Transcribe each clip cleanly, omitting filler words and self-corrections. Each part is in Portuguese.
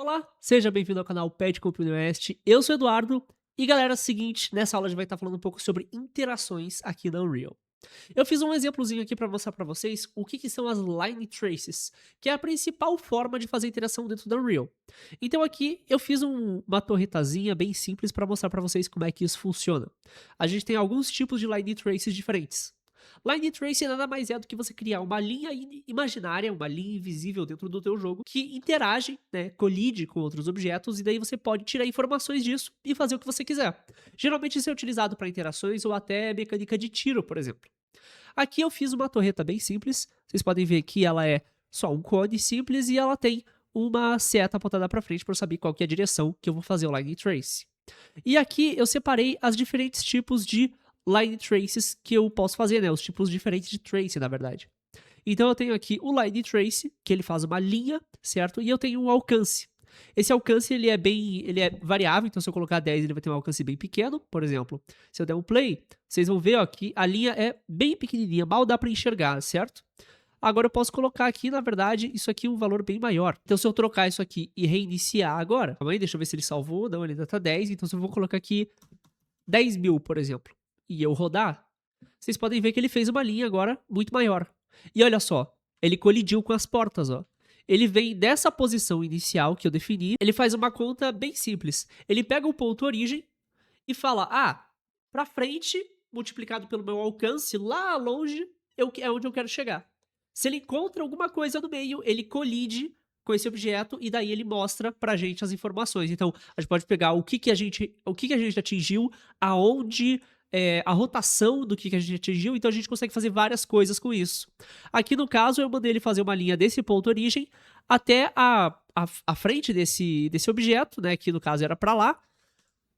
Olá, seja bem-vindo ao canal Pet Company West. Eu sou o Eduardo e galera, é o seguinte, nessa aula a gente vai estar falando um pouco sobre interações aqui na Unreal. Eu fiz um exemplozinho aqui para mostrar para vocês o que são as Line Traces, que é a principal forma de fazer interação dentro da Unreal. Então aqui eu fiz uma torretazinha bem simples para mostrar para vocês como é que isso funciona. A gente tem alguns tipos de Line Traces diferentes. Line Trace nada mais é do que você criar uma linha imaginária, uma linha invisível dentro do teu jogo que interage, né, colide com outros objetos e daí você pode tirar informações disso e fazer o que você quiser. Geralmente isso é utilizado para interações ou até mecânica de tiro, por exemplo. Aqui eu fiz uma torreta bem simples, vocês podem ver que ela é só um cone simples e ela tem uma seta apontada para frente para eu saber qual que é a direção que eu vou fazer o Line Trace. E aqui eu separei as diferentes tipos de line traces que eu posso fazer, né? Os tipos diferentes de trace, na verdade. Então eu tenho aqui o line trace, que ele faz uma linha, certo? E eu tenho um alcance. Esse alcance ele é variável, então se eu colocar 10 ele vai ter um alcance bem pequeno, por exemplo. Se eu der um play, vocês vão ver ó, que a linha é bem pequenininha, mal dá para enxergar, certo? Agora eu posso colocar aqui, na verdade, isso aqui um valor bem maior. Então se eu trocar isso aqui e reiniciar agora, calma aí, deixa eu ver se ele salvou, não, ele ainda tá 10, então se eu vou colocar aqui 10 mil, por exemplo, e eu rodar, vocês podem ver que ele fez uma linha agora muito maior. E olha só, ele colidiu com as portas, ó. Ele vem dessa posição inicial que eu defini, ele faz uma conta bem simples. Ele pega o ponto origem e fala, pra frente, multiplicado pelo meu alcance, lá longe, é onde eu quero chegar. Se ele encontra alguma coisa no meio, ele colide com esse objeto e daí ele mostra pra gente as informações. Então, a gente pode pegar o que a gente atingiu, aonde a rotação do que a gente atingiu, então a gente consegue fazer várias coisas com isso. Aqui no caso, eu mandei ele fazer uma linha desse ponto origem até a frente desse objeto, né, que no caso era pra lá,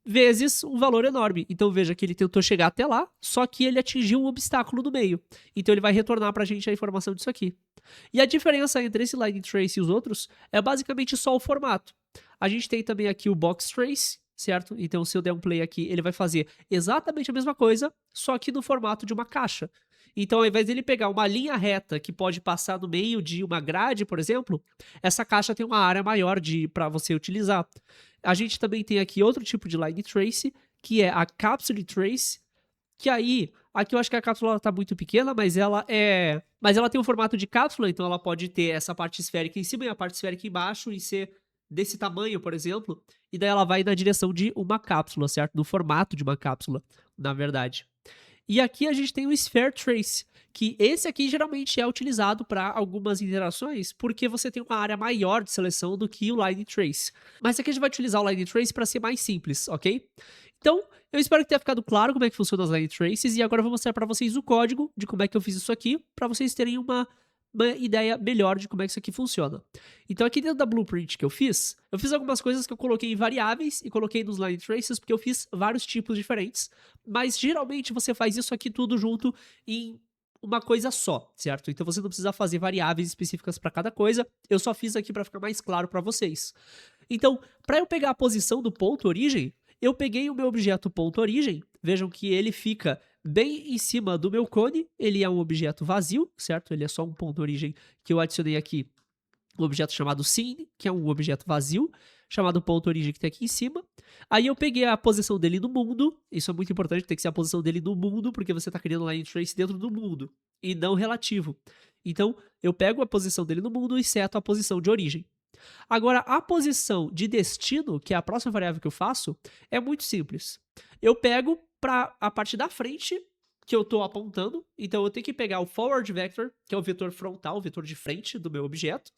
vezes um valor enorme. Então veja que ele tentou chegar até lá, só que ele atingiu um obstáculo no meio. Então ele vai retornar pra gente a informação disso aqui. E a diferença entre esse Line Trace e os outros é basicamente só o formato. A gente tem também aqui o Box Trace, certo? Então se eu der um play aqui, ele vai fazer exatamente a mesma coisa, só que no formato de uma caixa. Então, ao invés dele pegar uma linha reta que pode passar no meio de uma grade, por exemplo, essa caixa tem uma área maior para você utilizar. A gente também tem aqui outro tipo de line trace, que é a capsule trace, que aí, aqui eu acho que a cápsula está muito pequena, mas ela tem um formato de cápsula, então ela pode ter essa parte esférica em cima e a parte esférica embaixo e ser desse tamanho, por exemplo, e daí ela vai na direção de uma cápsula, certo? No formato de uma cápsula, na verdade. E aqui a gente tem o Sphere Trace, que esse aqui geralmente é utilizado para algumas interações, porque você tem uma área maior de seleção do que o Line Trace. Mas aqui a gente vai utilizar o Line Trace para ser mais simples, ok? Então, eu espero que tenha ficado claro como é que funciona as Line Traces, e agora eu vou mostrar para vocês o código de como é que eu fiz isso aqui, para vocês terem uma ideia melhor de como é que isso aqui funciona. Então aqui dentro da blueprint que eu fiz algumas coisas que eu coloquei em variáveis e coloquei nos line traces, porque eu fiz vários tipos diferentes, mas geralmente você faz isso aqui tudo junto em uma coisa só, certo? Então você não precisa fazer variáveis específicas para cada coisa, eu só fiz aqui para ficar mais claro para vocês. Então, para eu pegar a posição do ponto origem, eu peguei o meu objeto ponto origem, vejam que ele fica bem em cima do meu cone, ele é um objeto vazio, certo? Ele é só um ponto origem que eu adicionei aqui, um objeto chamado scene, que é um objeto vazio, chamado ponto origem que tem aqui em cima. Aí eu peguei a posição dele no mundo, isso é muito importante, tem que ser a posição dele no mundo, porque você está criando line trace dentro do mundo, e não relativo. Então, eu pego a posição dele no mundo e seto a posição de origem. Agora, a posição de destino, que é a próxima variável que eu faço, é muito simples. Eu pego para a parte da frente que eu estou apontando, então eu tenho que pegar o forward vector, que é o vetor frontal, o vetor de frente do meu objeto,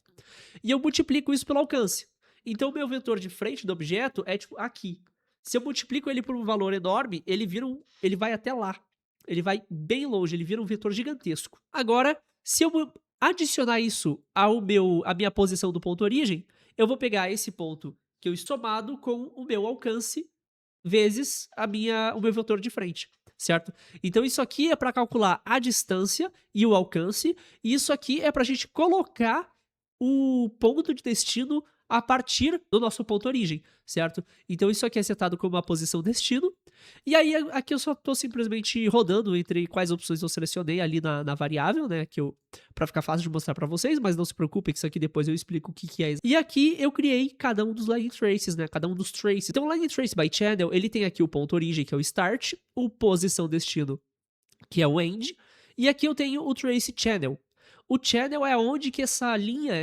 e eu multiplico isso pelo alcance. Então o meu vetor de frente do objeto é tipo aqui. Se eu multiplico ele por um valor enorme, ele vai até lá. Ele vai bem longe, ele vira um vetor gigantesco. Agora, se eu adicionar isso à minha posição do ponto origem, eu vou pegar esse ponto que eu somado com o meu alcance vezes o meu vetor de frente, certo? Então isso aqui é para calcular a distância e o alcance, e isso aqui é para a gente colocar o ponto de destino a partir do nosso ponto origem, certo? Então isso aqui é setado como uma posição destino, e aí aqui eu só tô simplesmente rodando entre quais opções eu selecionei ali na variável, né, pra ficar fácil de mostrar pra vocês, mas não se preocupem que isso aqui depois eu explico o que que é. E aqui eu criei cada um dos line traces, né, cada um dos traces. Então o line trace by channel, ele tem aqui o ponto origem, que é o start, o posição destino, que é o end, e aqui eu tenho o trace channel. O channel é onde que essa linha,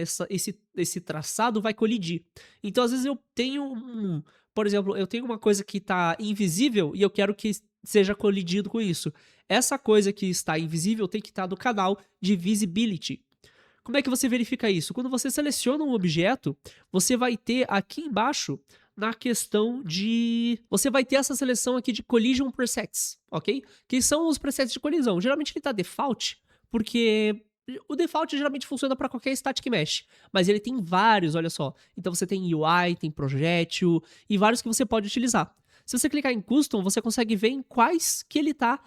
esse traçado vai colidir. Então, às vezes eu tenho por exemplo, eu tenho uma coisa que está invisível e eu quero que seja colidido com isso. Essa coisa que está invisível tem que estar no canal de visibility. Como é que você verifica isso? Quando você seleciona um objeto, você vai ter aqui embaixo na questão de... Você vai ter essa seleção aqui de Collision Presets, ok? Que são os presets de colisão. Geralmente ele está default, porque o default geralmente funciona para qualquer static mesh, mas ele tem vários, olha só. Então você tem UI, tem projétil e vários que você pode utilizar. Se você clicar em Custom, você consegue ver em quais que ele está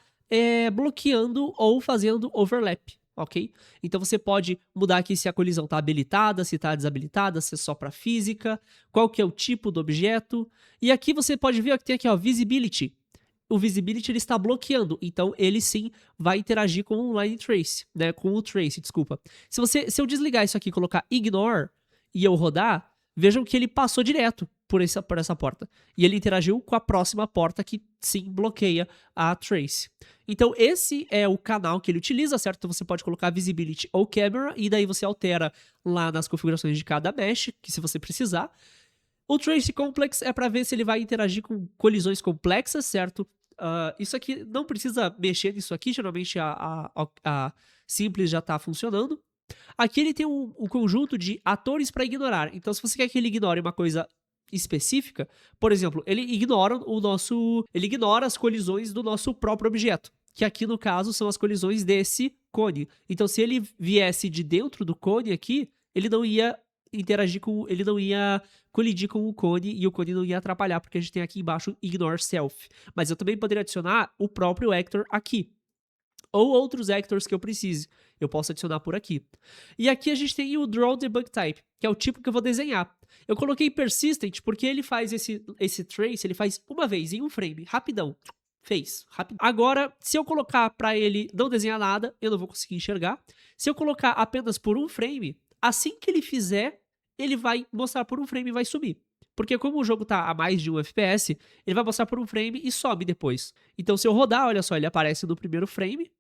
bloqueando ou fazendo overlap. Ok? Então você pode mudar aqui se a colisão está habilitada, se está desabilitada, se é só para física, qual que é o tipo do objeto. E aqui você pode ver que tem aqui, ó, Visibility. O Visibility ele está bloqueando, então ele sim vai interagir com o Line Trace, né? Com o Trace, desculpa. Se eu desligar isso aqui e colocar Ignore e eu rodar, vejam que ele passou direto por essa porta. E ele interagiu com a próxima porta que sim bloqueia a Trace. Então esse é o canal que ele utiliza, certo? Então você pode colocar Visibility ou Camera e daí você altera lá nas configurações de cada mesh, que se você precisar. O Trace Complex é para ver se ele vai interagir com colisões complexas, certo? Isso aqui não precisa mexer nisso aqui, geralmente a simples já está funcionando. Aqui ele tem um conjunto de atores para ignorar. Então, se você quer que ele ignore uma coisa específica, por exemplo, ele ignora as colisões do nosso próprio objeto, que aqui no caso são as colisões desse cone. Então, se ele viesse de dentro do cone aqui, ele não ia ele não ia colidir com o cone e o cone não ia atrapalhar, porque a gente tem aqui embaixo Ignore Self. Mas eu também poderia adicionar o próprio Actor aqui, ou outros actors que eu precise. Eu posso adicionar por aqui. E aqui a gente tem o Draw Debug Type, que é o tipo que eu vou desenhar. Eu coloquei Persistent porque ele faz esse trace, ele faz uma vez, em um frame, rapidão. Fez, rápido. Agora, se eu colocar para ele não desenhar nada, eu não vou conseguir enxergar. Se eu colocar apenas por um frame, assim que ele fizer, ele vai mostrar por um frame e vai subir. Porque como o jogo tá a mais de 1 FPS, ele vai mostrar por um frame e sobe depois. Então se eu rodar, olha só, ele aparece no primeiro frame,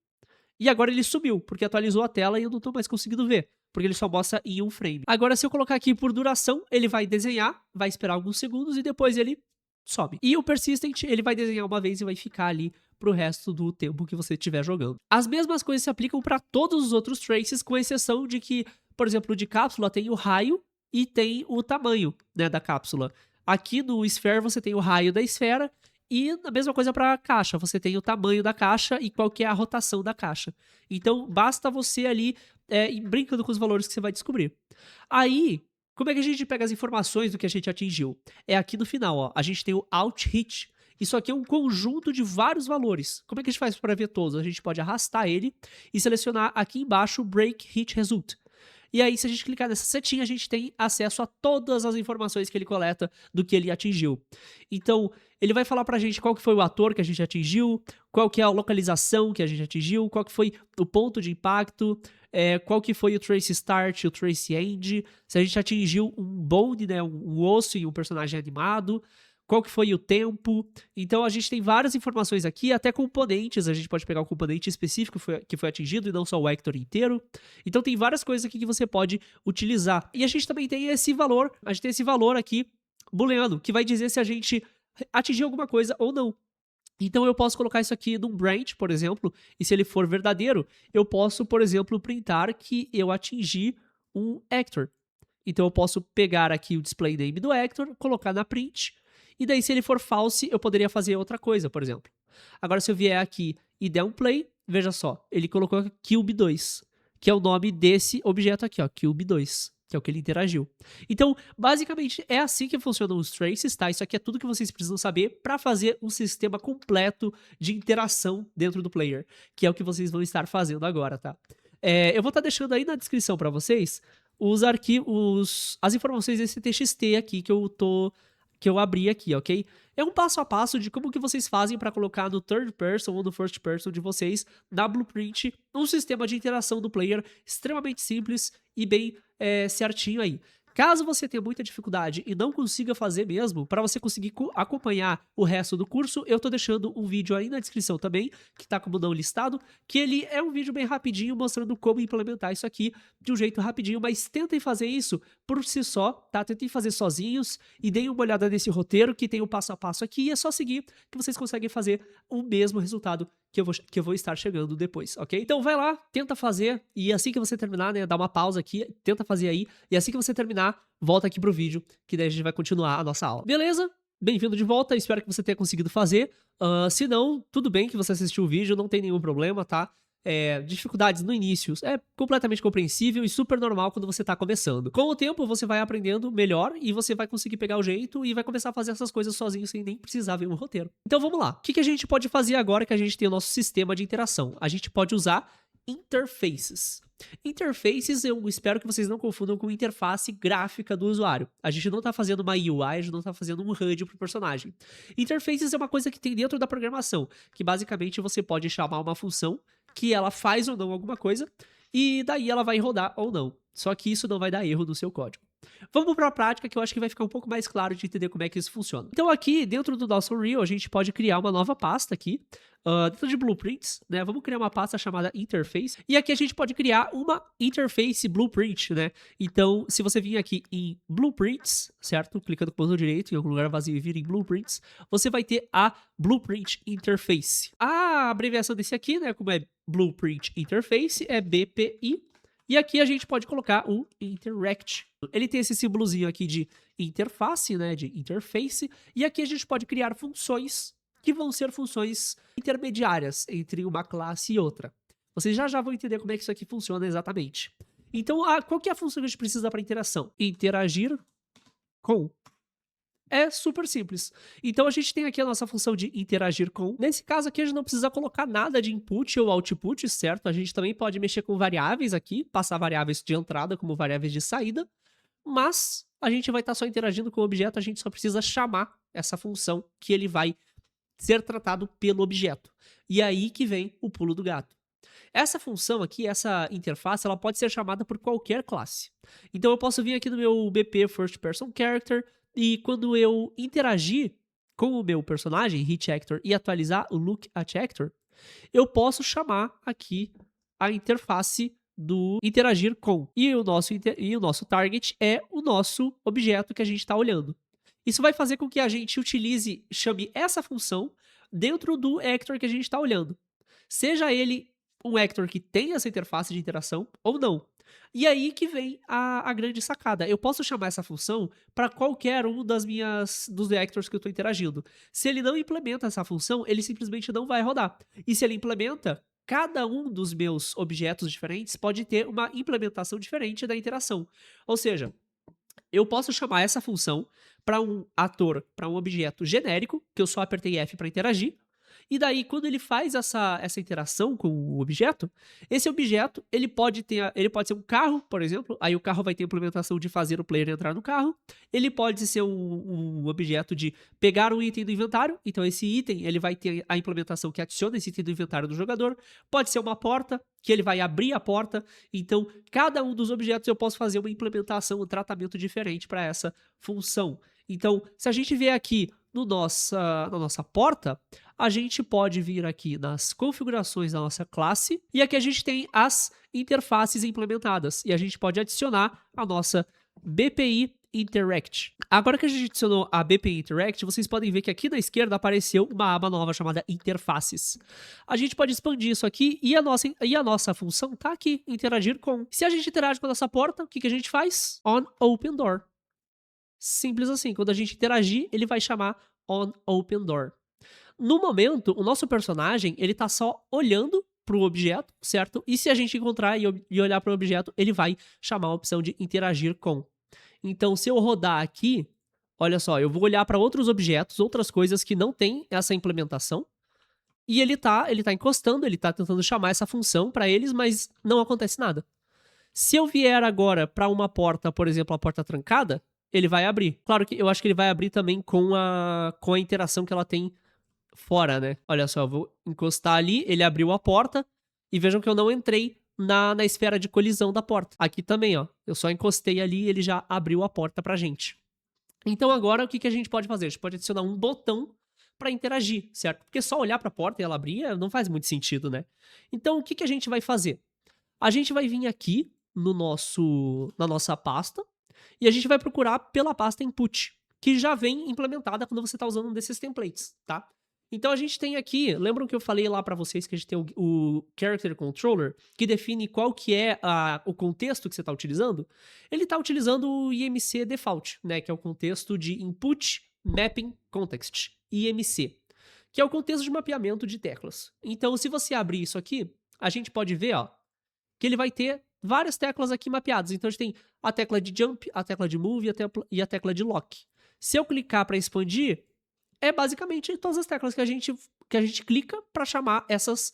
e agora ele subiu, porque atualizou a tela e eu não tô mais conseguindo ver, porque ele só mostra em um frame. Agora se eu colocar aqui por duração, ele vai desenhar, vai esperar alguns segundos e depois ele sobe. E o Persistent, ele vai desenhar uma vez e vai ficar ali pro resto do tempo que você estiver jogando. As mesmas coisas se aplicam para todos os outros traces, com exceção de que, por exemplo, de cápsula tem o raio e tem o tamanho, né, da cápsula. Aqui no Sphere você tem o raio da esfera e a mesma coisa para a caixa, você tem o tamanho da caixa e qual que é a rotação da caixa. Então basta você ali ir brincando com os valores que você vai descobrir. Aí, como é que a gente pega as informações do que a gente atingiu? É aqui no final, ó, a gente tem o Out Hit. Isso aqui é um conjunto de vários valores. Como é que a gente faz para ver todos? A gente pode arrastar ele e selecionar aqui embaixo Break Hit Result. E aí, se a gente clicar nessa setinha, a gente tem acesso a todas as informações que ele coleta do que ele atingiu. Então, ele vai falar pra gente qual que foi o ator que a gente atingiu, qual que é a localização que a gente atingiu, qual que foi o ponto de impacto, qual que foi o trace start, o trace end, se a gente atingiu um bone, né, um osso em um personagem animado, qual que foi o tempo. Então a gente tem várias informações aqui, até componentes, a gente pode pegar o componente específico que foi atingido e não só o vector inteiro. Então tem várias coisas aqui que você pode utilizar. E a gente também tem esse valor, aqui, booleano, que vai dizer se a gente atingiu alguma coisa ou não. Então eu posso colocar isso aqui num branch, por exemplo, e se ele for verdadeiro, eu posso, por exemplo, printar que eu atingi um actor. Então eu posso pegar aqui o display name do actor, colocar na print, e daí se ele for false, eu poderia fazer outra coisa, por exemplo. Agora se eu vier aqui e der um play, veja só, ele colocou aqui Cube2, que é o nome desse objeto aqui, ó, Cube2, que é o que ele interagiu. Então, basicamente, é assim que funcionam os traces, tá? Isso aqui é tudo que vocês precisam saber para fazer um sistema completo de interação dentro do player, que é o que vocês vão estar fazendo agora, tá? Eu vou estar deixando aí na descrição para vocês os arquivos, as informações desse TXT aqui que eu abri aqui, ok? É um passo a passo de como que vocês fazem para colocar no third person ou no first person de vocês, na Blueprint, um sistema de interação do player extremamente simples e bem certinho aí. Caso você tenha muita dificuldade e não consiga fazer mesmo, para você conseguir acompanhar o resto do curso, eu tô deixando um vídeo aí na descrição também, que tá como não listado, que ele é um vídeo bem rapidinho mostrando como implementar isso aqui de um jeito rapidinho, mas tentem fazer isso por si só, tá? Tentem fazer sozinhos e deem uma olhada nesse roteiro que tem o passo a passo aqui e é só seguir que vocês conseguem fazer o mesmo resultado que eu vou estar chegando depois, ok? Então vai lá, tenta fazer e assim que você terminar, né, dá uma pausa aqui, tenta fazer aí e assim que você terminar, volta aqui pro vídeo que daí a gente vai continuar a nossa aula. Beleza? Bem-vindo de volta, espero que você tenha conseguido fazer. Se não, tudo bem que você assistiu o vídeo, não tem nenhum problema, tá? Dificuldades no início é completamente compreensível e super normal quando você tá começando. Com o tempo, você vai aprendendo melhor e você vai conseguir pegar o jeito e vai começar a fazer essas coisas sozinho sem nem precisar ver um roteiro. Então vamos lá. O que a gente pode fazer agora que a gente tem o nosso sistema de interação? A gente pode usar interfaces. Interfaces, eu espero que vocês não confundam com interface gráfica do usuário. A gente não está fazendo uma UI, a gente não está fazendo um HUD para o personagem. Interfaces é uma coisa que tem dentro da programação, que basicamente você pode chamar uma função que ela faz ou não alguma coisa, e daí ela vai rodar ou não. Só que isso não vai dar erro no seu código. Vamos para a prática que eu acho que vai ficar um pouco mais claro de entender como é que isso funciona. Então aqui, dentro do nosso Unreal, a gente pode criar uma nova pasta aqui, dentro de Blueprints, né? Vamos criar uma pasta chamada Interface, e aqui a gente pode criar uma Interface Blueprint, né? Então, se você vir aqui em Blueprints, certo? Clicando com o botão direito em algum lugar vazio e vir em Blueprints, você vai ter a Blueprint Interface. A abreviação desse aqui, né? Como é Blueprint Interface, é BPI. E aqui a gente pode colocar o Interact. Ele tem esse símbolozinho aqui de interface, né, de interface, e aqui a gente pode criar funções que vão ser funções intermediárias entre uma classe e outra. Vocês já vão entender como é que isso aqui funciona exatamente. Então, qual que é a função que a gente precisa para interação? Interagir com. É super simples. Então a gente tem aqui a nossa função de interagir com. Nesse caso aqui a gente não precisa colocar nada de input ou output, certo? A gente também pode mexer com variáveis aqui, passar variáveis de entrada como variáveis de saída, mas a gente vai estar só interagindo com o objeto, a gente só precisa chamar essa função que ele vai ser tratado pelo objeto. E aí que vem o pulo do gato. Essa função aqui, essa interface, ela pode ser chamada por qualquer classe. Então eu posso vir aqui no meu BP First Person Character, e quando eu interagir com o meu personagem, HitActor, e atualizar o LookAtActor, eu posso chamar aqui a interface do interagir com. E o nosso target é o nosso objeto que a gente está olhando. Isso vai fazer com que a gente chame essa função dentro do actor que a gente está olhando. Seja ele um actor que tem essa interface de interação ou não. E aí que vem a grande sacada. Eu posso chamar essa função para qualquer um dos actors que eu estou interagindo. Se ele não implementa essa função, ele simplesmente não vai rodar. E se ele implementa, cada um dos meus objetos diferentes pode ter uma implementação diferente da interação. Ou seja, eu posso chamar essa função para um para um objeto genérico, que eu só apertei F para interagir, e daí, quando ele faz essa interação com o objeto, esse objeto ele pode ser um carro, por exemplo, aí o carro vai ter a implementação de fazer o player entrar no carro. Ele pode ser um objeto de pegar um item do inventário, então esse item ele vai ter a implementação que adiciona esse item do inventário do jogador. Pode ser uma porta, que ele vai abrir a porta. Então, cada um dos objetos eu posso fazer uma implementação, um tratamento diferente para essa função. Então, se a gente vier aqui na nossa porta, a gente pode vir aqui nas configurações da nossa classe e aqui a gente tem as interfaces implementadas e a gente pode adicionar a nossa BPI Interact. Agora que a gente adicionou a BPI Interact, vocês podem ver que aqui na esquerda apareceu uma aba nova chamada Interfaces. A gente pode expandir isso aqui e a nossa função está aqui, interagir com. Se a gente interage com a nossa porta, o que a gente faz? On Open Door. Simples assim, quando a gente interagir, ele vai chamar On Open Door. No momento, o nosso personagem, ele tá só olhando para o objeto, certo? E se a gente encontrar e olhar para o objeto, ele vai chamar a opção de interagir com. Então, se eu rodar aqui, olha só, eu vou olhar para outros objetos, outras coisas que não tem essa implementação, e ele tá encostando, ele tá tentando chamar essa função para eles, mas não acontece nada. Se eu vier agora para uma porta, por exemplo, a porta trancada, ele vai abrir. Claro que eu acho que ele vai abrir também com a interação que ela tem fora, né? Olha só, eu vou encostar ali, ele abriu a porta, e vejam que eu não entrei na esfera de colisão da porta. Aqui também, ó, eu só encostei ali e ele já abriu a porta pra gente. Então agora o que a gente pode fazer? A gente pode adicionar um botão para interagir, certo? Porque só olhar para a porta e ela abrir não faz muito sentido, né? Então o que a gente vai fazer? A gente vai vir aqui na nossa pasta e a gente vai procurar pela pasta input, que já vem implementada quando você está usando um desses templates, tá? Então a gente tem aqui, lembram que eu falei lá para vocês que a gente tem o Character Controller, que define qual que é o contexto que você está utilizando? Ele está utilizando o IMC Default, né, que é o contexto de Input Mapping Context, IMC, que é o contexto de mapeamento de teclas. Então se você abrir isso aqui, a gente pode ver, ó, que ele vai ter várias teclas aqui mapeadas. Então a gente tem a tecla de Jump, a tecla de Move e a tecla de Lock. Se eu clicar para expandir, é basicamente todas as teclas que a gente clica para chamar essas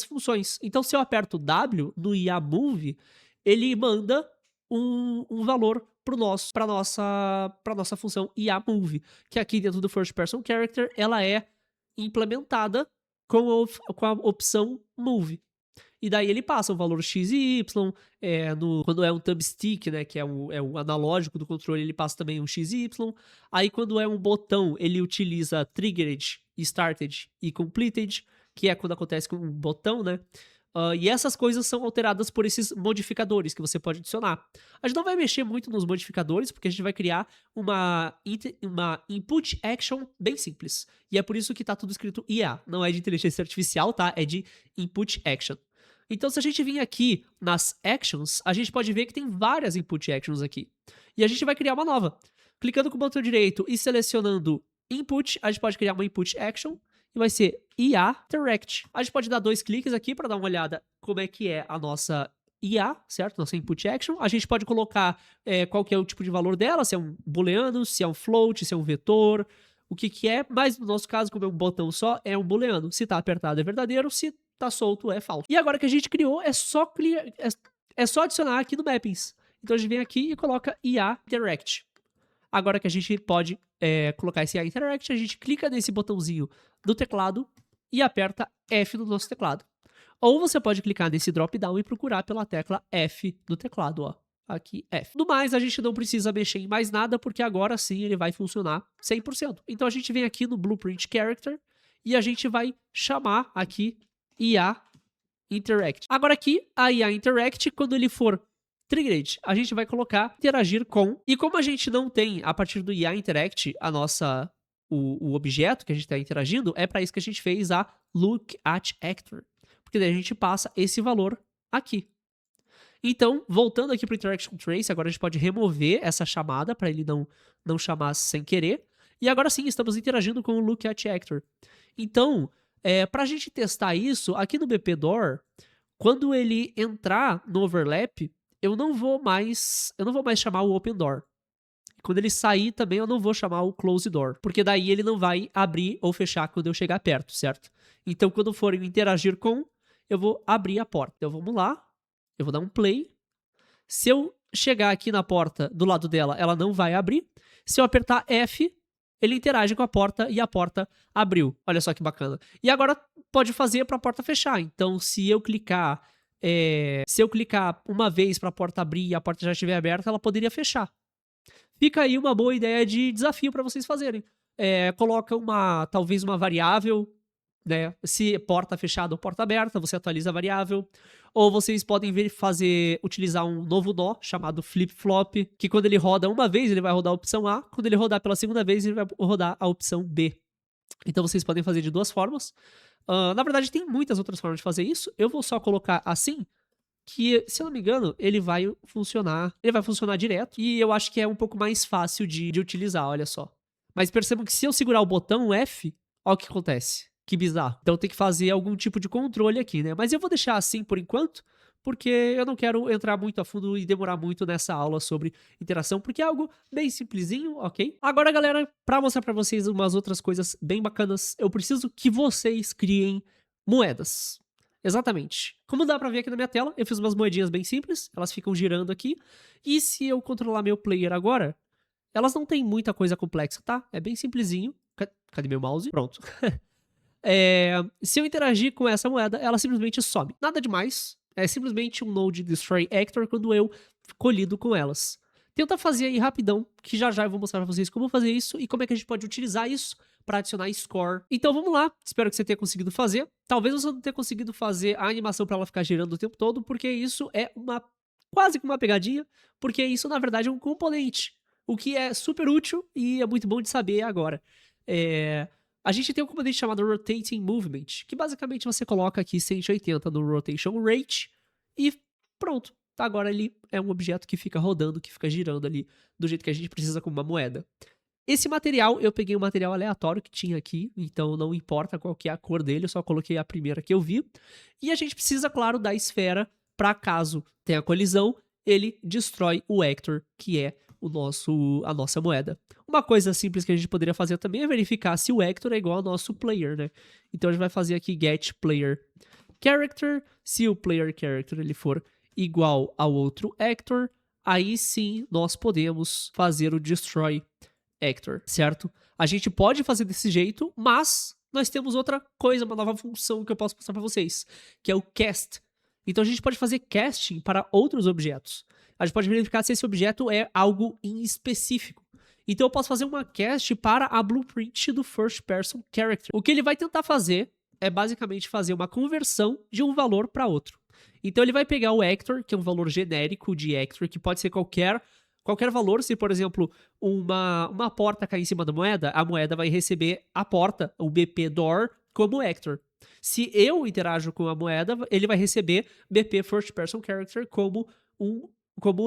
funções. Então, se eu aperto W no IA Move, ele manda um valor para nossa função IA Move, que aqui dentro do First Person Character, ela é implementada com a opção Move. E daí ele passa o valor X e Y, quando é um thumbstick, né, que é o analógico do controle, ele passa também um X e Y. Aí quando é um botão, ele utiliza triggered, started e completed, que é quando acontece com um botão, né. E essas coisas são alteradas por esses modificadores que você pode adicionar. A gente não vai mexer muito nos modificadores, porque a gente vai criar uma input action bem simples. E é por isso que tá tudo escrito IA. Não é de inteligência artificial, tá? É de input action. Então, se a gente vir aqui nas actions, a gente pode ver que tem várias input actions aqui. E a gente vai criar uma nova. Clicando com o botão direito e selecionando input, a gente pode criar uma input action e vai ser IA Direct. A gente pode dar 2 cliques aqui para dar uma olhada como é que é a nossa IA, certo? Nossa input action. A gente pode colocar qual que é o tipo de valor dela, se é um booleano, se é um float, se é um vetor, o que é, mas no nosso caso, como é um botão só, é um booleano. Se tá apertado é verdadeiro, se tá solto é falso. E agora que a gente criou, é só adicionar aqui no Mappings. Então a gente vem aqui e coloca IA Direct. Agora que a gente pode colocar esse IA Interact, a gente clica nesse botãozinho do teclado e aperta F no nosso teclado. Ou você pode clicar nesse drop-down e procurar pela tecla F do teclado, ó. Aqui, F. No mais, a gente não precisa mexer em mais nada, porque agora sim ele vai funcionar 100%. Então a gente vem aqui no Blueprint Character e a gente vai chamar aqui IA Interact. Agora aqui, a IA Interact, quando ele for triggered, a gente vai colocar interagir com. E como a gente não tem, a partir do IA Interact, o objeto que a gente está interagindo, é para isso que a gente fez a Look at Actor. Porque daí a gente passa esse valor aqui. Então, voltando aqui para o Interaction Trace, agora a gente pode remover essa chamada para ele não chamar sem querer. E agora sim, estamos interagindo com o Look at Actor. Então, para a gente testar isso, aqui no BPDoor, quando ele entrar no overlap, eu não vou mais chamar o Open Door. Quando ele sair também, eu não vou chamar o Close Door, porque daí ele não vai abrir ou fechar quando eu chegar perto, certo? Então, quando for interagir com, eu vou abrir a porta. Então, vamos lá. Eu vou dar um play. Se eu chegar aqui na porta do lado dela, ela não vai abrir. Se eu apertar F, ele interage com a porta e a porta abriu. Olha só que bacana. E agora pode fazer para a porta fechar. Então, se eu clicar uma vez para a porta abrir e a porta já estiver aberta, ela poderia fechar. Fica aí uma boa ideia de desafio para vocês fazerem. Coloca talvez uma variável, né? Se porta fechada ou porta aberta, você atualiza a variável. Ou vocês podem utilizar um novo nó chamado flip-flop, que quando ele roda uma vez, ele vai rodar a opção A, quando ele rodar pela segunda vez, ele vai rodar a opção B. Então vocês podem fazer de 2 formas. Na verdade, tem muitas outras formas de fazer isso. Eu vou só colocar assim, que, se eu não me engano, ele vai funcionar direto, e eu acho que é um pouco mais fácil de utilizar, olha só. Mas percebam que se eu segurar o botão F, olha o que acontece. Que bizarro. Então tem que fazer algum tipo de controle aqui, né? Mas eu vou deixar assim por enquanto, porque eu não quero entrar muito a fundo e demorar muito nessa aula sobre interação, porque é algo bem simplesinho, ok? Agora, galera, para mostrar para vocês umas outras coisas bem bacanas, eu preciso que vocês criem moedas. Exatamente. Como dá pra ver aqui na minha tela, eu fiz umas moedinhas bem simples, elas ficam girando aqui, e se eu controlar meu player agora, elas não têm muita coisa complexa, tá? É bem simplesinho. Cadê meu mouse? Pronto. Se eu interagir com essa moeda, ela simplesmente some. Nada demais. É simplesmente um node destroy actor quando eu colido com elas. Tenta fazer aí rapidão, que já já eu vou mostrar pra vocês como fazer isso e como é que a gente pode utilizar isso para adicionar score. Então vamos lá, espero que você tenha conseguido fazer. Talvez você não tenha conseguido fazer a animação para ela ficar girando o tempo todo, porque isso é quase que uma pegadinha, porque isso na verdade é um componente, o que é super útil e é muito bom de saber agora. A gente tem um componente chamado Rotating Movement, que basicamente você coloca aqui 180 no Rotation Rate e pronto. Agora ele é um objeto que fica rodando, que fica girando ali do jeito que a gente precisa com uma moeda. Esse material, eu peguei um material aleatório que tinha aqui, então não importa qual que é a cor dele, eu só coloquei a primeira que eu vi. E a gente precisa, claro, da esfera para caso tenha colisão, ele destrói o Actor, que é a nossa moeda. Uma coisa simples que a gente poderia fazer também é verificar se o Actor é igual ao nosso player, né? Então a gente vai fazer aqui get player character, se o player character ele for igual ao outro Actor, aí sim nós podemos fazer o destroy Actor, certo? A gente pode fazer desse jeito, mas nós temos outra coisa, uma nova função que eu posso mostrar para vocês, que é o cast. Então a gente pode fazer casting para outros objetos. A gente pode verificar se esse objeto é algo em específico. Então eu posso fazer uma cast para a blueprint do first person character. O que ele vai tentar fazer é basicamente fazer uma conversão de um valor para outro. Então ele vai pegar o actor, que é um valor genérico de actor, que pode ser qualquer valor. Se, por exemplo, uma porta cair em cima da moeda, a moeda vai receber a porta, o BP door, como actor. Se eu interajo com a moeda, ele vai receber BP first person character como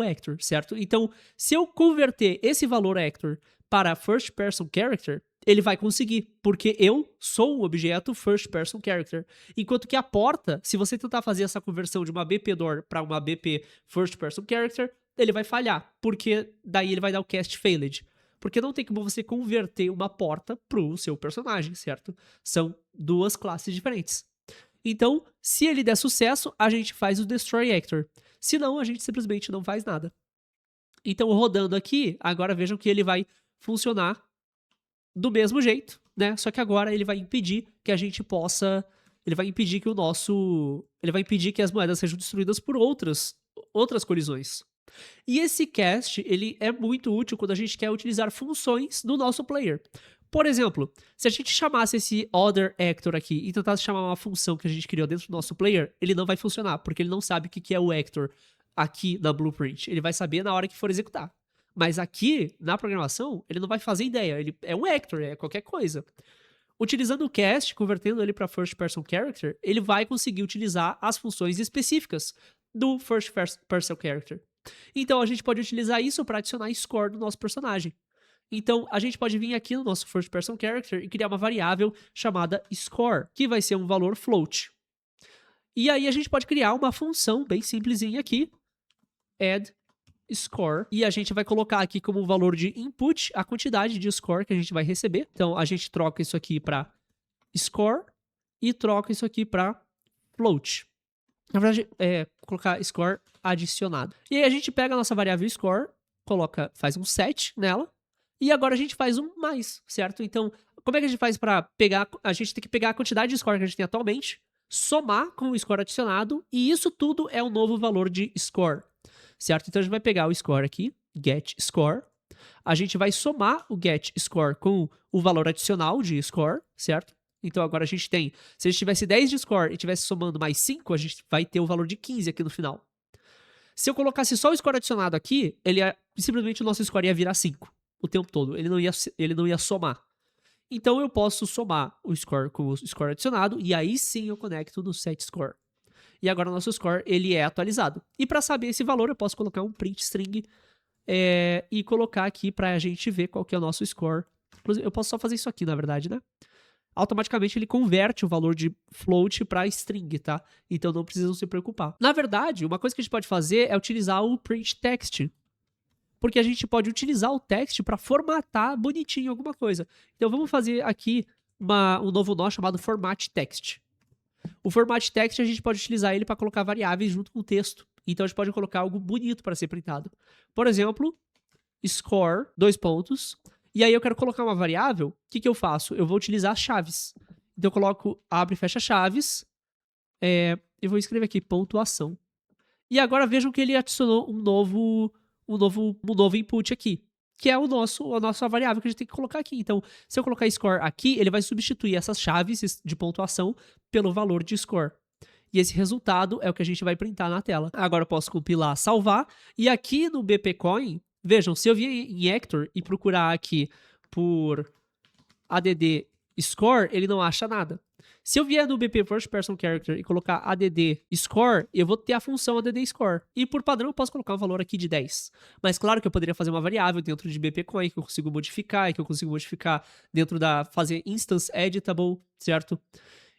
actor, certo? Então, se eu converter esse valor actor para first person character, ele vai conseguir, porque eu sou um objeto first person character. Enquanto que a porta, se você tentar fazer essa conversão de uma BP door para uma BP first person character, ele vai falhar, porque daí ele vai dar o cast failed. Porque não tem como você converter uma porta pro seu personagem, certo? São duas classes diferentes. Então, se ele der sucesso, a gente faz o destroy actor. Se não, a gente simplesmente não faz nada. Então, rodando aqui, agora vejam que ele vai funcionar do mesmo jeito, né? Só que agora ele vai impedir que a gente possa... Ele vai impedir que ele vai impedir que as moedas sejam destruídas por outras colisões. E esse cast, ele é muito útil quando a gente quer utilizar funções do nosso player. Por exemplo, se a gente chamasse esse other actor aqui e tentasse chamar uma função que a gente criou dentro do nosso player, ele não vai funcionar, porque ele não sabe o que é o actor aqui na blueprint. Ele vai saber na hora que for executar. Mas aqui, na programação, ele não vai fazer ideia. Ele é um actor, é qualquer coisa. Utilizando o cast, convertendo ele para first person character, ele vai conseguir utilizar as funções específicas do first person character. Então a gente pode utilizar isso para adicionar score do nosso personagem. Então a gente pode vir aqui no nosso first person character e criar uma variável chamada score, que vai ser um valor float. E aí a gente pode criar uma função bem simplesinha aqui, add score, e a gente vai colocar aqui como valor de input a quantidade de score que a gente vai receber. Então a gente troca isso aqui para score e troca isso aqui para float. Na verdade, colocar score adicionado. E aí a gente pega a nossa variável score, faz um set nela, e agora a gente faz um mais, certo? Então, como é que a gente faz para pegar... A gente tem que pegar a quantidade de score que a gente tem atualmente, somar com o score adicionado, e isso tudo é um novo valor de score, certo? Então a gente vai pegar o score aqui, get score, a gente vai somar o get score com o valor adicional de score, certo? Então agora a gente tem, se a gente tivesse 10 de score e estivesse somando mais 5, a gente vai ter o valor de 15 aqui no final. Se eu colocasse só o score adicionado aqui, simplesmente o nosso score ia virar 5 o tempo todo, ele não ia somar. Então eu posso somar o score com o score adicionado e aí sim eu conecto no set score. E agora o nosso score ele é atualizado. E para saber esse valor eu posso colocar um print string e colocar aqui para a gente ver qual que é o nosso score. Eu posso só fazer isso aqui, na verdade, né? Automaticamente ele converte o valor de float para string, tá? Então não precisam se preocupar. Na verdade, uma coisa que a gente pode fazer é utilizar o print text, porque a gente pode utilizar o text para formatar bonitinho alguma coisa. Então vamos fazer aqui um novo nó chamado format text. O format text a gente pode utilizar ele para colocar variáveis junto com o texto. Então a gente pode colocar algo bonito para ser printado. Por exemplo, score, 2 pontos. E aí eu quero colocar uma variável, o que eu faço? Eu vou utilizar chaves. Então eu coloco abre e fecha chaves. Eu vou escrever aqui pontuação. E agora vejam que ele adicionou um novo input aqui, que é a nossa variável que a gente tem que colocar aqui. Então, se eu colocar score aqui, ele vai substituir essas chaves de pontuação pelo valor de score. E esse resultado é o que a gente vai printar na tela. Agora eu posso compilar, salvar. E aqui no bpcoin, vejam, se eu vier em Hector e procurar aqui por add score, ele não acha nada. Se eu vier no BP First Person Character e colocar add score, eu vou ter a função add score. E por padrão eu posso colocar um valor aqui de 10. Mas claro que eu poderia fazer uma variável dentro de bpcoin que eu consigo modificar e que eu consigo modificar dentro da fazer instance editable, certo?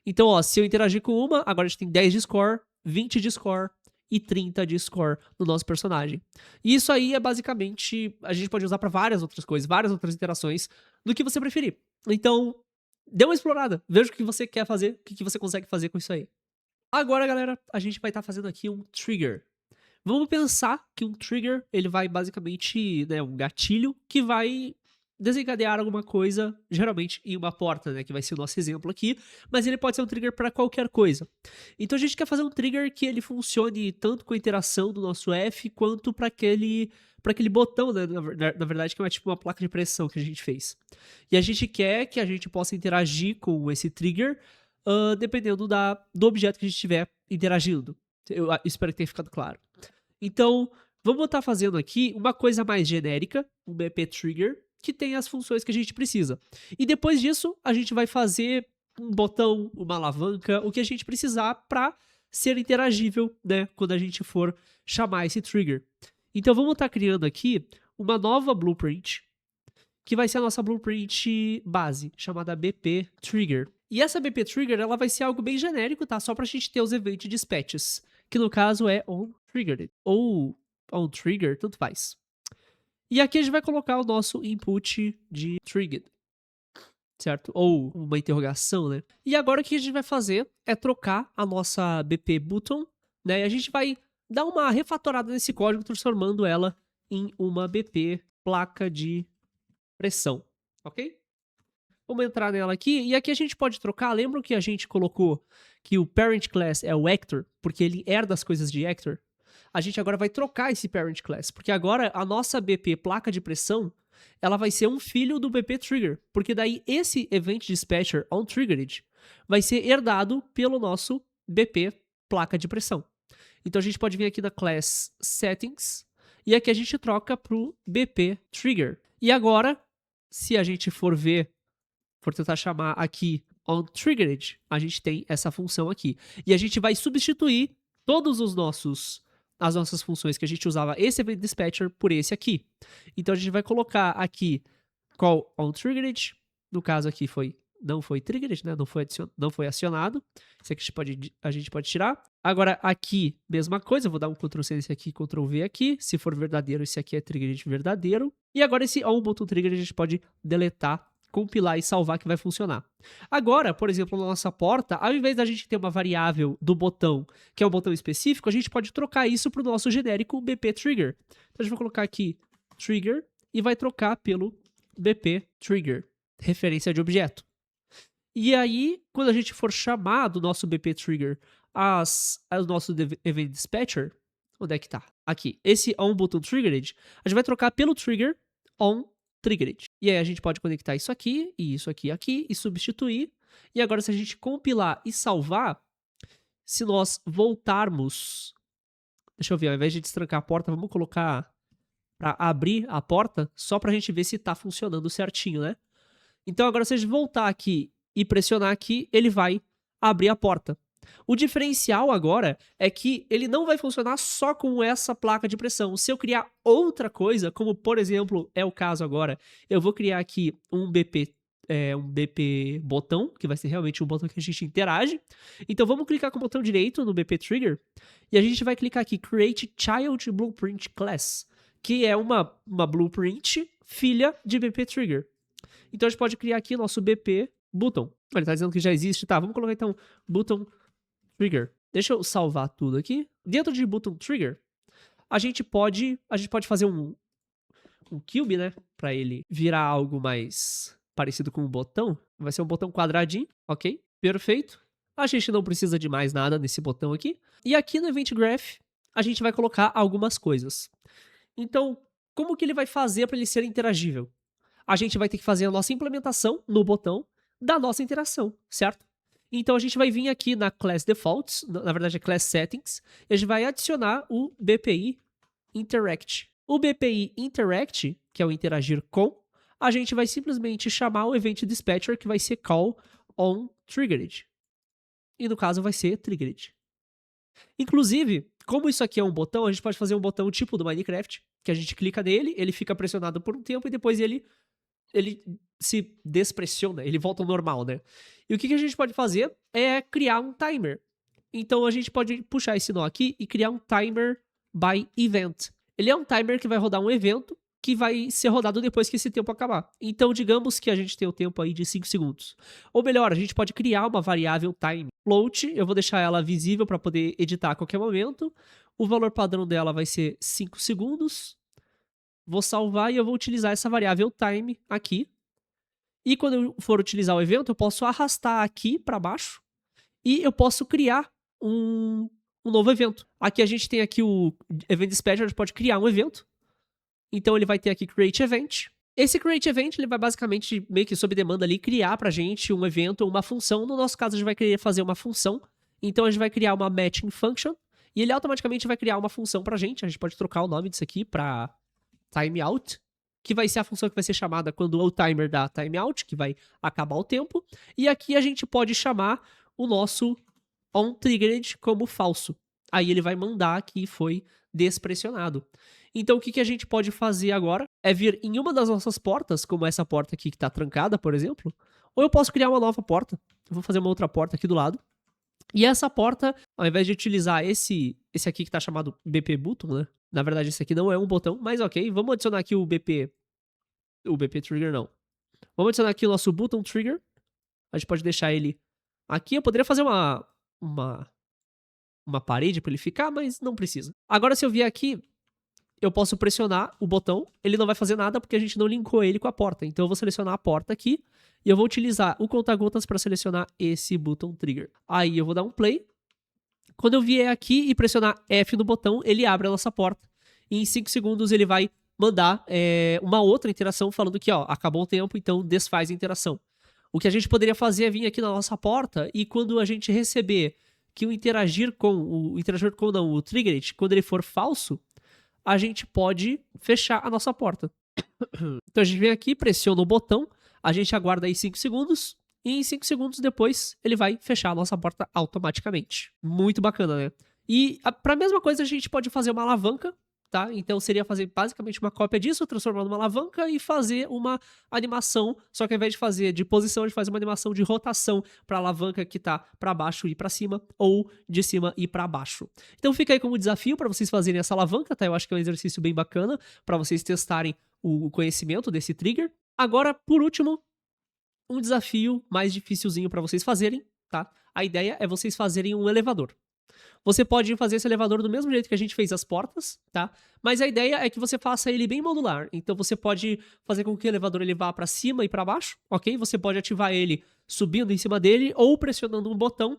Então, ó, se eu interagir com uma, agora a gente tem 10 de score, 20 de score e 30 de score no nosso personagem. E isso aí é basicamente, a gente pode usar para várias outras coisas, várias outras interações, do que você preferir. Então, dê uma explorada, veja o que você quer fazer, o que você consegue fazer com isso aí. Agora, galera, a gente vai estar fazendo aqui um trigger. Vamos pensar que um trigger, ele vai basicamente, né, um gatilho que vai desencadear alguma coisa, geralmente em uma porta, né, que vai ser o nosso exemplo aqui, mas ele pode ser um trigger para qualquer coisa. Então a gente quer fazer um trigger que ele funcione tanto com a interação do nosso F, quanto para aquele botão, né, na verdade, que é tipo uma placa de pressão que a gente fez. E a gente quer que a gente possa interagir com esse trigger, dependendo do objeto que a gente estiver interagindo. Eu espero que tenha ficado claro. Então, vamos estar fazendo aqui uma coisa mais genérica, um BP Trigger, que tem as funções que a gente precisa. E depois disso, a gente vai fazer um botão, uma alavanca, o que a gente precisar para ser interagível, né, quando a gente for chamar esse trigger. Então, vamos estar criando aqui uma nova blueprint, que vai ser a nossa blueprint base, chamada BP Trigger. E essa BP Trigger, ela vai ser algo bem genérico, tá? Só pra gente ter os event dispatches, que no caso é onTriggered, ou onTrigger, tanto faz. E aqui a gente vai colocar o nosso input de triggered, certo? Ou uma interrogação, né? E agora o que a gente vai fazer é trocar a nossa BP button, né? E a gente vai dar uma refatorada nesse código, transformando ela em uma BP placa de pressão, ok? Vamos entrar nela aqui, e aqui a gente pode trocar, lembram que a gente colocou que o parent class é o Hector, porque ele herda as coisas de Hector? A gente agora vai trocar esse parent class, porque agora a nossa BP placa de pressão, ela vai ser um filho do BP trigger, porque daí esse event dispatcher onTriggered vai ser herdado pelo nosso BP placa de pressão. Então a gente pode vir aqui na class settings, e aqui a gente troca pro BP trigger. E agora, se a gente for tentar chamar aqui onTriggered, a gente tem essa função aqui. E a gente vai substituir todos as nossas funções que a gente usava esse event dispatcher por esse aqui. Então a gente vai colocar aqui call onTriggered, no caso aqui não foi triggered, né? Não foi acionado. Isso aqui a gente pode tirar. Agora aqui, mesma coisa, eu vou dar um Ctrl+C nesse aqui, Ctrl+V aqui. Se for verdadeiro, esse aqui é triggered verdadeiro. E agora esse onButtonTriggered a gente pode deletar, compilar e salvar, que vai funcionar. Agora, por exemplo, na nossa porta, ao invés da gente ter uma variável do botão, que é um botão específico, a gente pode trocar isso para o nosso genérico BP Trigger. Então a gente vai colocar aqui Trigger e vai trocar pelo BP Trigger, referência de objeto. E aí, quando a gente for chamar do nosso BP Trigger o nosso Event Dispatcher, onde é que tá? Aqui. Esse onButtonTriggered, a gente vai trocar pelo trigger onTriggered. E aí a gente pode conectar isso aqui, e isso aqui, e substituir. E agora, se a gente compilar e salvar, se nós voltarmos... Deixa eu ver, ao invés de destrancar a porta, vamos colocar para abrir a porta, só pra gente ver se tá funcionando certinho, né? Então agora, se a gente voltar aqui e pressionar aqui, ele vai abrir a porta. O diferencial agora é que ele não vai funcionar só com essa placa de pressão. Se eu criar outra coisa, como por exemplo é o caso agora, eu vou criar aqui um BP botão, que vai ser realmente um botão que a gente interage. Então vamos clicar com o botão direito no BP Trigger e a gente vai clicar aqui Create Child Blueprint Class, que é uma blueprint filha de BP Trigger. Então a gente pode criar aqui nosso BP button. Ele está dizendo que já existe. Tá, vamos colocar então button Trigger. Deixa eu salvar tudo aqui. Dentro de Button Trigger, a gente pode fazer um cube, né? Pra ele virar algo mais parecido com um botão. Vai ser um botão quadradinho, ok? Perfeito. A gente não precisa de mais nada nesse botão aqui. E aqui no Event Graph, a gente vai colocar algumas coisas. Então, como que ele vai fazer para ele ser interagível? A gente vai ter que fazer a nossa implementação no botão da nossa interação, certo? Então a gente vai vir aqui na Class Defaults, na verdade é Class Settings, e a gente vai adicionar o BPI Interact. O BPI Interact, que é o interagir com, a gente vai simplesmente chamar o Event Dispatcher, que vai ser Call on Triggered. E no caso vai ser Triggered. Inclusive, como isso aqui é um botão, a gente pode fazer um botão tipo do Minecraft, que a gente clica nele, ele fica pressionado por um tempo e depois ele se despressiona, ele volta ao normal, né? E o que a gente pode fazer é criar um timer. Então a gente pode puxar esse nó aqui e criar um timer by event. Ele é um timer que vai rodar um evento que vai ser rodado depois que esse tempo acabar. Então, digamos que a gente tem o tempo aí de 5 segundos. Ou melhor, a gente pode criar uma variável time float, eu vou deixar ela visível para poder editar a qualquer momento. O valor padrão dela vai ser 5 segundos. Vou salvar e eu vou utilizar essa variável time aqui. E quando eu for utilizar o evento, eu posso arrastar aqui para baixo e eu posso criar um novo evento. Aqui a gente tem aqui o Event Dispatcher, a gente pode criar um evento. Então ele vai ter aqui Create Event. Esse Create Event ele vai basicamente, meio que sob demanda ali, criar pra gente um evento, uma função. No nosso caso, a gente vai querer fazer uma função. Então a gente vai criar uma Matching Function. E ele automaticamente vai criar uma função pra gente. A gente pode trocar o nome disso aqui pra Timeout, que vai ser a função que vai ser chamada quando o timer dá timeout, que vai acabar o tempo. E aqui a gente pode chamar o nosso onTriggered como falso. Aí ele vai mandar que foi despressionado. Então o que a gente pode fazer agora é vir em uma das nossas portas, como essa porta aqui que está trancada, por exemplo, ou eu posso criar uma nova porta. Eu vou fazer uma outra porta aqui do lado. E essa porta, ao invés de utilizar esse aqui que está chamado BP Button, né? Na verdade esse aqui não é um botão, mas ok. Vamos adicionar aqui o BP Trigger não. Vamos adicionar aqui o nosso Button Trigger. A gente pode deixar ele aqui. Eu poderia fazer uma parede para ele ficar, mas não precisa. Agora se eu vier aqui, eu posso pressionar o botão, ele não vai fazer nada porque a gente não linkou ele com a porta. Então eu vou selecionar a porta aqui e eu vou utilizar o conta-gotas para selecionar esse Button Trigger. Aí eu vou dar um play. Quando eu vier aqui e pressionar F no botão, ele abre a nossa porta. E em 5 segundos ele vai mandar uma outra interação falando que, ó, acabou o tempo, então desfaz a interação. O que a gente poderia fazer é vir aqui na nossa porta e quando a gente receber que o o Triggered, quando ele for falso, a gente pode fechar a nossa porta. Então a gente vem aqui, pressiona o botão, a gente aguarda aí 5 segundos, e em 5 segundos depois ele vai fechar a nossa porta automaticamente. Muito bacana, né? E para a mesma coisa a gente pode fazer uma alavanca, tá? Então seria fazer basicamente uma cópia disso, transformar numa alavanca e fazer uma animação, só que ao invés de fazer de posição, a gente faz uma animação de rotação para a alavanca que tá para baixo e para cima, ou de cima e para baixo. Então fica aí como desafio para vocês fazerem essa alavanca, tá? Eu acho que é um exercício bem bacana para vocês testarem o conhecimento desse trigger. Agora, por último, um desafio mais dificilzinho para vocês fazerem, tá? A ideia é vocês fazerem um elevador. Você pode fazer esse elevador do mesmo jeito que a gente fez as portas, tá? Mas a ideia é que você faça ele bem modular. Então você pode fazer com que o elevador ele vá para cima e para baixo, ok? Você pode ativar ele subindo em cima dele ou pressionando um botão.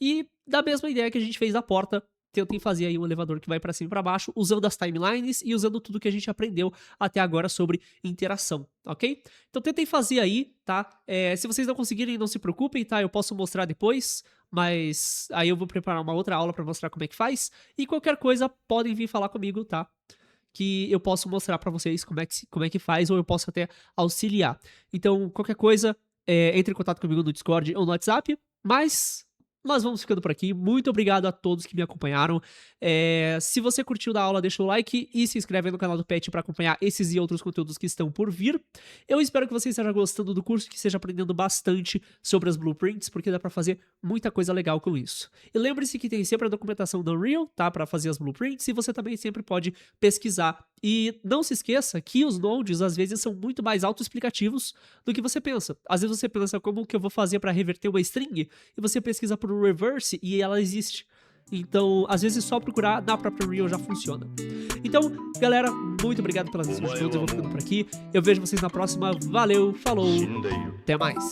E da mesma ideia que a gente fez da porta, tentem fazer aí um elevador que vai para cima e para baixo, usando as timelines e usando tudo que a gente aprendeu até agora sobre interação, ok? Então tentem fazer aí, tá? Se vocês não conseguirem, não se preocupem, tá? Eu posso mostrar depois, mas aí eu vou preparar uma outra aula para mostrar como é que faz. E qualquer coisa, podem vir falar comigo, tá? Que eu posso mostrar para vocês como é que faz, ou eu posso até auxiliar. Então, qualquer coisa, entre em contato comigo no Discord ou no WhatsApp, mas nós vamos ficando por aqui. Muito obrigado a todos que me acompanharam. Se você curtiu da aula, deixa o like e se inscreve no canal do Pet para acompanhar esses e outros conteúdos que estão por vir. Eu espero que você esteja gostando do curso, que esteja aprendendo bastante sobre as blueprints, porque dá para fazer muita coisa legal com isso. E lembre-se que tem sempre a documentação da Unreal, tá, para fazer as blueprints, e você também sempre pode pesquisar E não se esqueça que os nodes, às vezes, são muito mais autoexplicativos do que você pensa. Às vezes você pensa como que eu vou fazer para reverter uma string, e você pesquisa por um reverse e ela existe. Então, às vezes, só procurar na própria Unreal já funciona. Então, galera, muito obrigado pela atenção de todos, eu vou ficando por aqui. Eu vejo vocês na próxima. Valeu, falou, até mais.